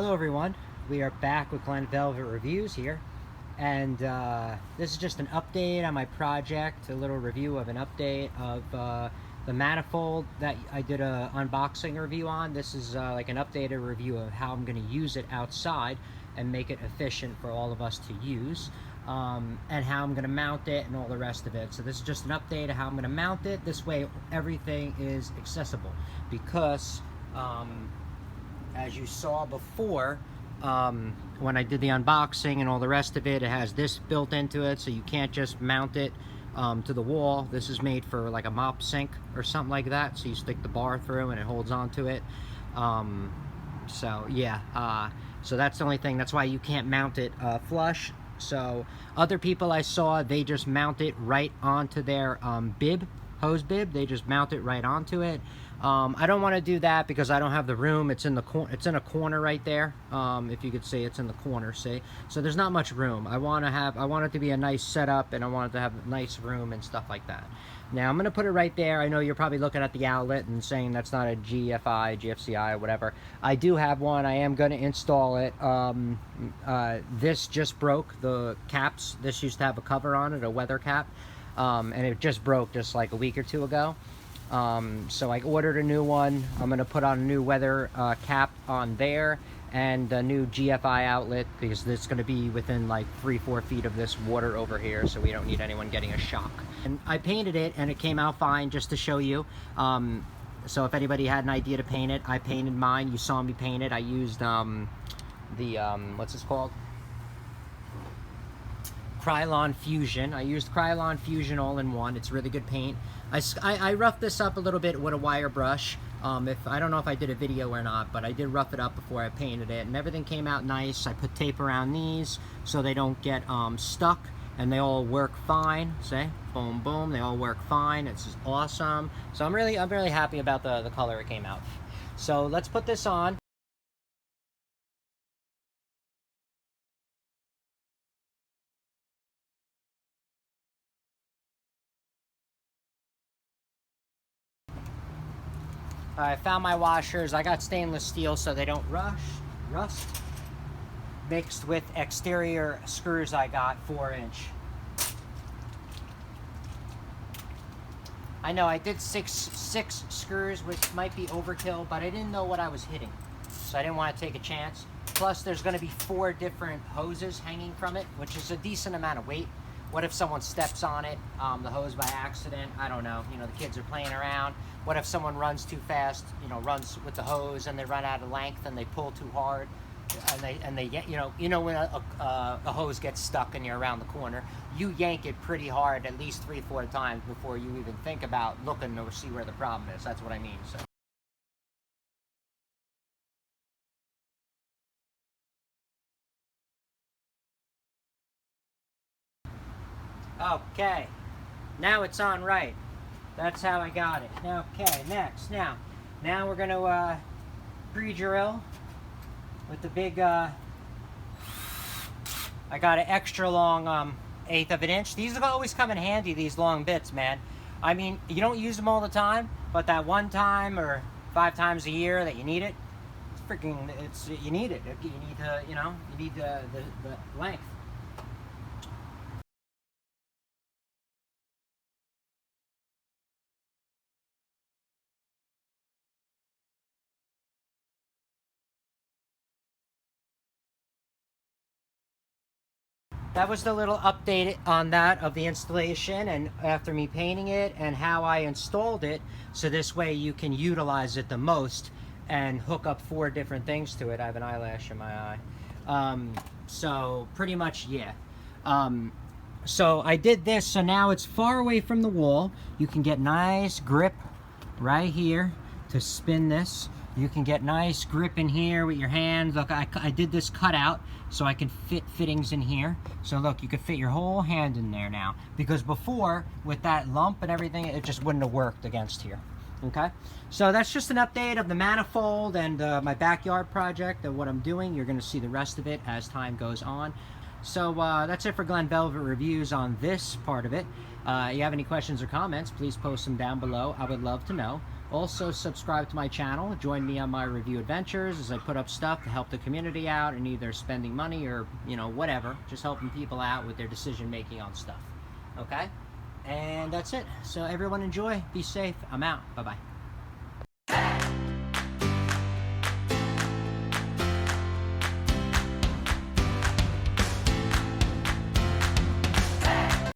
Hello everyone, we are back with Glen Velvet Reviews here, and this is just an update on my project, a little review of an update of the Manifold that I did a unboxing review on. This is like an updated review of how I'm going to use it outside and make it efficient for all of us to use, and how I'm going to mount it and all the rest of it. So this is just an update of how I'm going to mount it. This way everything is accessible, because as you saw before, when I did the unboxing and all the rest of it, it has this built into it, so you can't just mount it to the wall. This is made for like a mop sink or something like that, so you stick the bar through and it holds on to it. So yeah, so that's the only thing. That's why you can't mount it flush. So other people I saw, they just mount it right onto their hose bib. They just mount it right onto it. I don't want to do that because I don't have the room. It's in a corner right there. If you could see, it's in the corner. See, so there's not much room. I want it to be a nice setup, and I want it to have a nice room and stuff like that. Now I'm gonna put it right there. I know you're probably looking at the outlet and saying that's not a GFCI, or whatever. I do have one. I am gonna install it. This just broke, the caps. This used to have a cover on it, a weather cap, and it just broke just like a week or two ago. So I ordered a new one. I'm going to put on a new weather cap on there, and a new GFI outlet, because it's going to be within like 3-4 feet of this water over here, so we don't need anyone getting a shock. And I painted it and it came out fine, just to show you. So if anybody had an idea to paint it, I painted mine. You saw me paint it. I used what's this called? Krylon Fusion. I used Krylon Fusion all-in-one. It's really good paint. I roughed this up a little bit with a wire brush. I don't know if I did a video or not, but I did rough it up before I painted it, and everything came out nice. I put tape around these so they don't get stuck, and they all work fine. See, boom, boom, they all work fine. It's just awesome. So I'm really happy about the color it came out. So let's put this on. I found my washers. I got stainless steel so they don't rust. Mixed with exterior screws I got 4-inch. I know I did six screws, which might be overkill, but I didn't know what I was hitting, so I didn't want to take a chance. Plus there's going to be 4 different hoses hanging from it, which is a decent amount of weight. What if someone steps on it, the hose, by accident? I don't know. You know, the kids are playing around. What if someone runs too fast, you know, runs with the hose, and they run out of length and they pull too hard, and they get, you know when a hose gets stuck and you're around the corner, you yank it pretty hard at least 3-4 times before you even think about looking or see where the problem is. That's what I mean. So. Okay, now it's on right. That's how I got it. Okay, next. Now we're going to pre-drill with the big, I got an extra long 1/8 of an inch. These always come in handy, these long bits, man. I mean, you don't use them all the time, but that one time or 5 times a year that you need it, you need it. You need to, you need the length. That was the little update on that of the installation, and after me painting it, and how I installed it, so this way you can utilize it the most and hook up 4 different things to it. I have an eyelash in my eye. So pretty much, yeah. So I did this, so now it's far away from the wall. You can get nice grip right here to spin this. You can get nice grip in here with your hands. Look, I did this cutout so I can fit fittings in here. So look, you could fit your whole hand in there now. Because before, with that lump and everything, it just wouldn't have worked against here. Okay? So that's just an update of the Manifold and my backyard project of what I'm doing. You're going to see the rest of it as time goes on. So that's it for Glen Velvet Reviews on this part of it. You have any questions or comments, please post them down below. I would love to know. Also, subscribe to my channel. Join me on my review adventures as I put up stuff to help the community out and either spending money or, you know, whatever. Just helping people out with their decision making on stuff. Okay? And that's it. So everyone enjoy. Be safe. I'm out. Bye-bye.